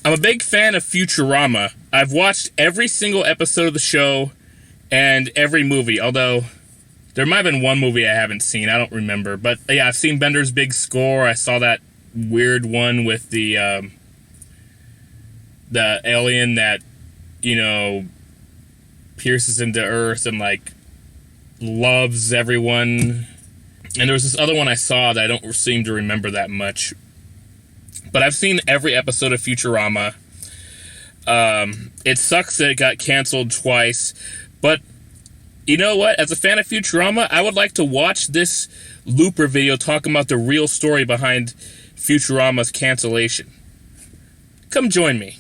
I'm a big fan of Futurama. I've watched every single episode of the show and every movie, although there might have been one movie I haven't seen. I don't remember. But yeah, I've seen Bender's Big Score. I saw that weird one with the alien that, you know, pierces into Earth and, like, loves everyone. And there was this other one I saw that I don't seem to remember that much. But I've seen every episode of Futurama. It sucks that it got canceled twice. But you know what? As a fan of Futurama, I would like to watch this Looper video talking about the real story behind Futurama's cancellation. Come join me.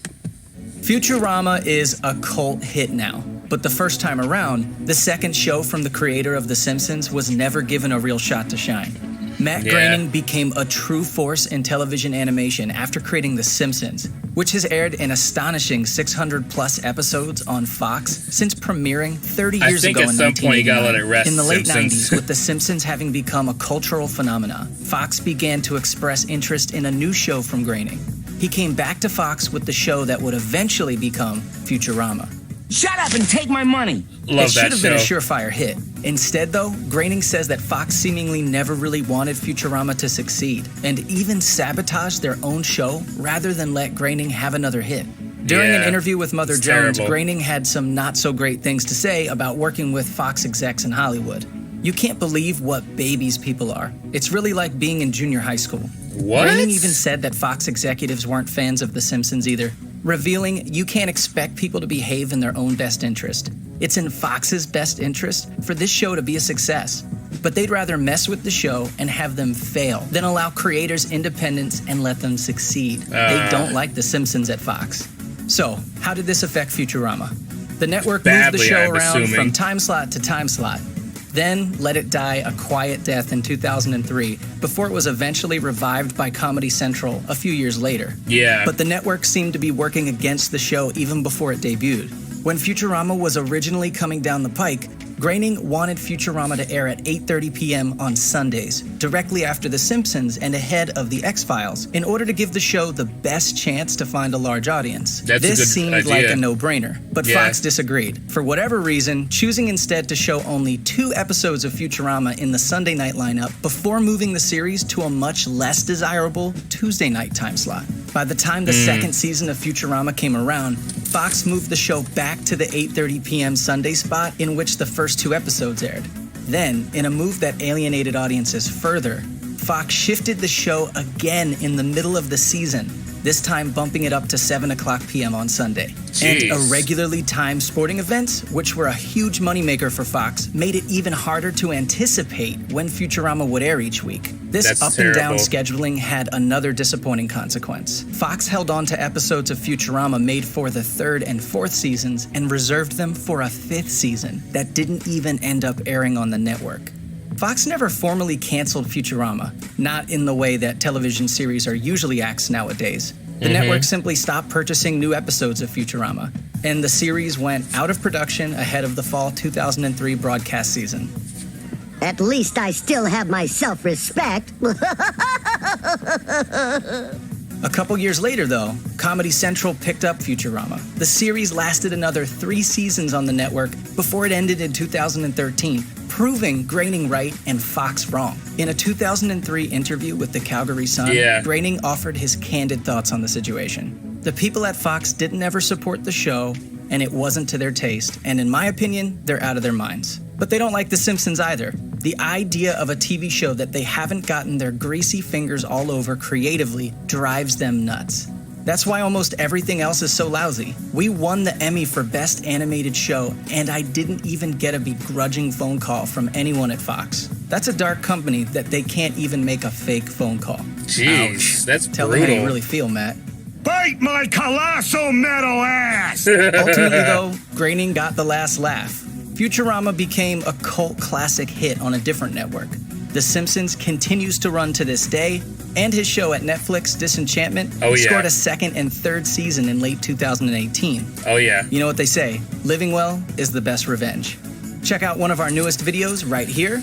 Futurama is a cult hit now. But the first time around, the second show from the creator of The Simpsons was never given a real shot to shine. Matt Groening became a true force in television animation after creating The Simpsons, which has aired an astonishing 600-plus episodes on Fox since premiering 30 years ago in 1989. I think at some point you gotta let it rest, in the late Simpsons. 90s, with The Simpsons having become a cultural phenomenon, Fox began to express interest in a new show from Groening. He came back to Fox with the show that would eventually become Futurama. Shut up and take my money! It should have been a surefire hit. Instead, though, Groening says that Fox seemingly never really wanted Futurama to succeed, and even sabotaged their own show rather than let Groening have another hit. During an interview with Mother Jones, Groening had some not-so-great things to say about working with Fox execs in Hollywood. You can't believe what babies people are. It's really like being in junior high school. What? Groening even said that Fox executives weren't fans of The Simpsons either, revealing you can't expect people to behave in their own best interest. It's in Fox's best interest for this show to be a success, but they'd rather mess with the show and have them fail than allow creators independence and let them succeed. They don't like The Simpsons at Fox. So, how did this affect Futurama? The network moved the show around from time slot to time slot, then let it die a quiet death in 2003 before it was eventually revived by Comedy Central a few years later. But the network seemed to be working against the show even before it debuted. When Futurama was originally coming down the pike, Groening wanted Futurama to air at 8:30 p.m. on Sundays, directly after The Simpsons and ahead of The X-Files, in order to give the show the best chance to find a large audience. This seemed like a no-brainer, but Fox disagreed. For whatever reason, choosing instead to show only 2 episodes of Futurama in the Sunday night lineup before moving the series to a much less desirable Tuesday night time slot. By the time the second season of Futurama came around, Fox moved the show back to the 8:30 p.m. Sunday spot in which the first 2 episodes aired. Then, in a move that alienated audiences further, Fox shifted the show again in the middle of the season, this time bumping it up to 7 o'clock p.m. on Sunday. And irregularly timed sporting events, which were a huge moneymaker for Fox, made it even harder to anticipate when Futurama would air each week. This up-and-down scheduling had another disappointing consequence. Fox held on to episodes of Futurama made for the 3rd and 4th seasons and reserved them for a 5th season that didn't even end up airing on the network. Fox never formally canceled Futurama, not in the way that television series are usually axed nowadays. The network simply stopped purchasing new episodes of Futurama, and the series went out of production ahead of the fall 2003 broadcast season. At least I still have my self-respect. A couple years later, though, Comedy Central picked up Futurama. The series lasted another 3 seasons on the network before it ended in 2013, proving Groening right and Fox wrong. In a 2003 interview with the Calgary Sun, Groening offered his candid thoughts on the situation. The people at Fox didn't ever support the show, and it wasn't to their taste, and in my opinion, they're out of their minds. But they don't like The Simpsons either. The idea of a TV show that they haven't gotten their greasy fingers all over creatively drives them nuts. That's why almost everything else is so lousy. We won the Emmy for Best Animated Show, and I didn't even get a begrudging phone call from anyone at Fox. That's a dark company that they can't even make a fake phone call. Jeez, that's Tell brutal. them how you really feel, Matt. Bite my colossal metal ass! Ultimately, though, Groening got the last laugh. Futurama became a cult classic hit on a different network. The Simpsons continues to run to this day, and his show at Netflix, Disenchantment, scored a 2nd and 3rd season in late 2018. You know what they say, living well is the best revenge. Check out one of our newest videos right here.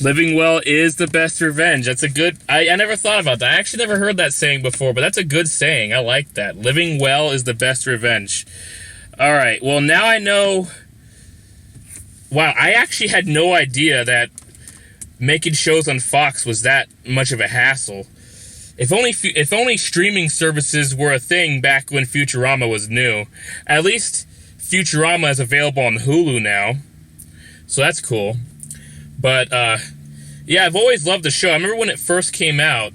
Living well is the best revenge. That's a good... I never thought about that. I actually never heard that saying before, but that's a good saying. I like that. Living well is the best revenge. All right. Well, now I know... Wow, I actually had no idea that making shows on Fox was that much of a hassle. If only streaming services were a thing back when Futurama was new. At least Futurama is available on Hulu now, so that's cool. But yeah, I've always loved the show. I remember when it first came out.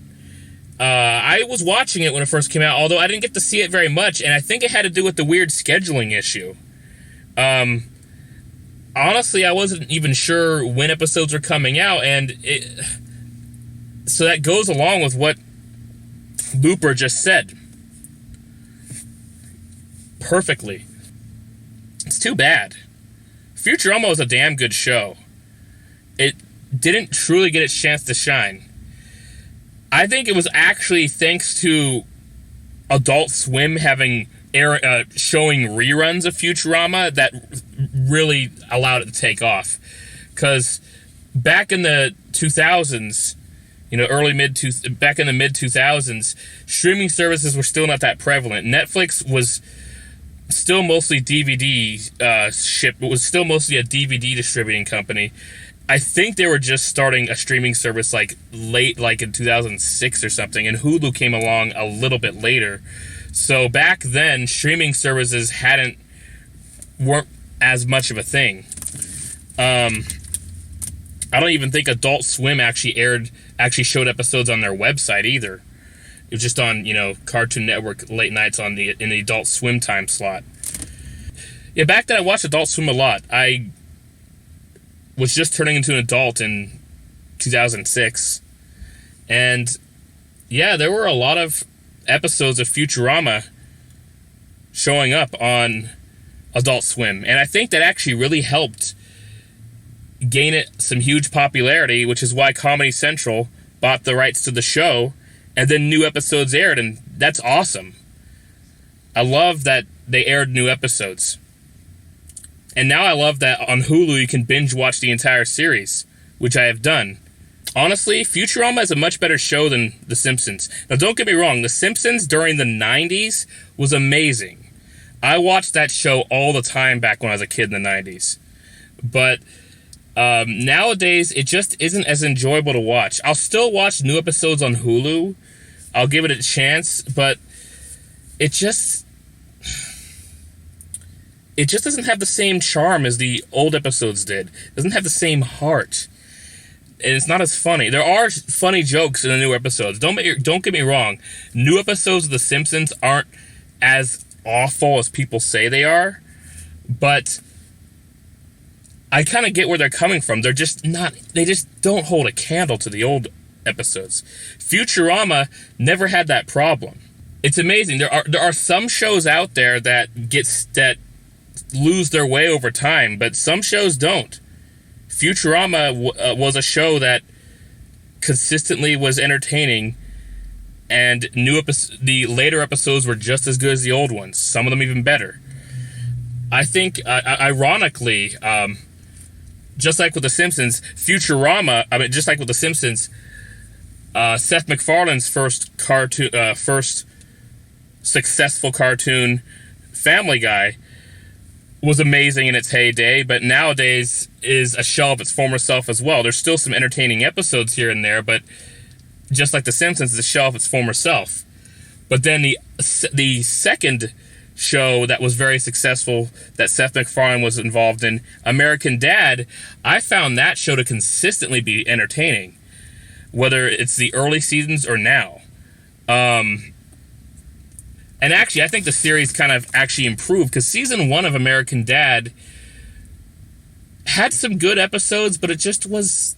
I was watching it when it first came out, although I didn't get to see it very much, and I think it had to do with the weird scheduling issue. Honestly, I wasn't even sure when episodes were coming out, and so that goes along with what Looper just said perfectly. It's too bad. Futurama was a damn good show. It didn't truly get its chance to shine. I think it was actually thanks to Adult Swim having showing reruns of Futurama that really allowed it to take off. Because back in the 2000s, back in the mid 2000s, streaming services were still not that prevalent. Netflix was still mostly DVD shipped. It was still mostly a DVD distributing company. I think they were just starting a streaming service like in 2006 or something, and Hulu came along a little bit later. So back then, streaming services weren't as much of a thing. I don't even think Adult Swim actually showed episodes on their website either. It was just on, Cartoon Network late nights in the Adult Swim time slot. Yeah, back then I watched Adult Swim a lot. I was just turning into an adult in 2006. And yeah, there were a lot of episodes of Futurama showing up on Adult Swim. And I think that actually really helped gain it some huge popularity, which is why Comedy Central bought the rights to the show, and then new episodes aired, and that's awesome. I love that they aired new episodes. And now I love that on Hulu you can binge watch the entire series, which I have done. Honestly, Futurama is a much better show than The Simpsons. Now don't get me wrong, The Simpsons during the 90s was amazing. I watched that show all the time back when I was a kid in the 90s. But nowadays, it just isn't as enjoyable to watch. I'll still watch new episodes on Hulu. I'll give it a chance, but it just doesn't have the same charm as the old episodes did. It doesn't have the same heart. And it's not as funny. There are funny jokes in the new episodes. Don't get me wrong. New episodes of The Simpsons aren't as awful as people say they are, but I kind of get where they're coming from. They just don't hold a candle to the old episodes. Futurama never had that problem. It's amazing. There are some shows out there that lose their way over time, but some shows don't. Futurama was a show that consistently was entertaining, and the later episodes were just as good as the old ones. Some of them even better. I think, ironically, just like with The Simpsons, Seth MacFarlane's first successful cartoon, Family Guy, was amazing in its heyday, but nowadays is a shell of its former self as well. There's still some entertaining episodes here and there, but just like The Simpsons, it's a shell of its former self. But then the second show that was very successful that Seth MacFarlane was involved in, American Dad, I found that show to consistently be entertaining, whether it's the early seasons or now. And actually, I think the series kind of actually improved, because season 1 of American Dad had some good episodes, but it just was,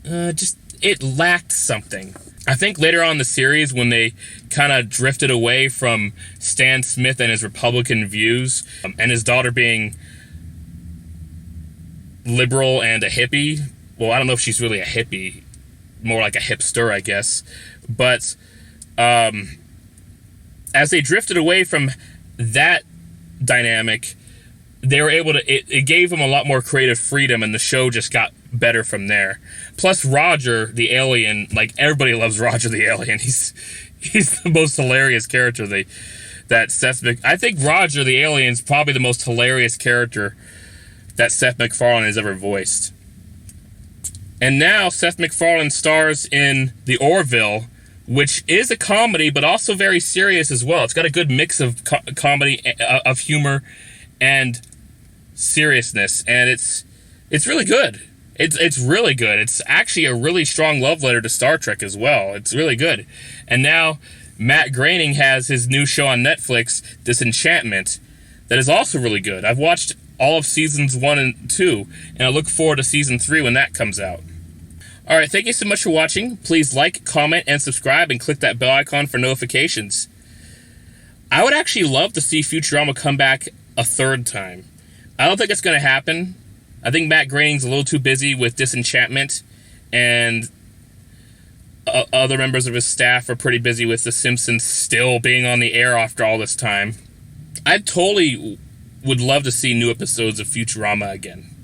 it lacked something. I think later on in the series, when they kind of drifted away from Stan Smith and his Republican views, and his daughter being liberal and a hippie, well, I don't know if she's really a hippie, more like a hipster, I guess, but as they drifted away from that dynamic, they were able to, it gave them a lot more creative freedom, and the show just got better from there. Plus Roger the alien, like everybody loves Roger the alien. He's the most hilarious character. I think Roger the alien is probably the most hilarious character that Seth MacFarlane has ever voiced. And now Seth MacFarlane stars in The Orville, which is a comedy, but also very serious as well. It's got a good mix of comedy, of humor, and seriousness, and it's really good. It's really good. It's actually a really strong love letter to Star Trek as well. It's really good. And now Matt Groening has his new show on Netflix, Disenchantment, that is also really good. I've watched all of seasons 1 and 2, and I look forward to season 3 when that comes out. Alright, thank you so much for watching. Please like, comment, and subscribe, and click that bell icon for notifications. I would actually love to see Futurama come back a third time. I don't think it's going to happen. I think Matt Groening's a little too busy with Disenchantment, and other members of his staff are pretty busy with The Simpsons still being on the air after all this time. I totally would love to see new episodes of Futurama again.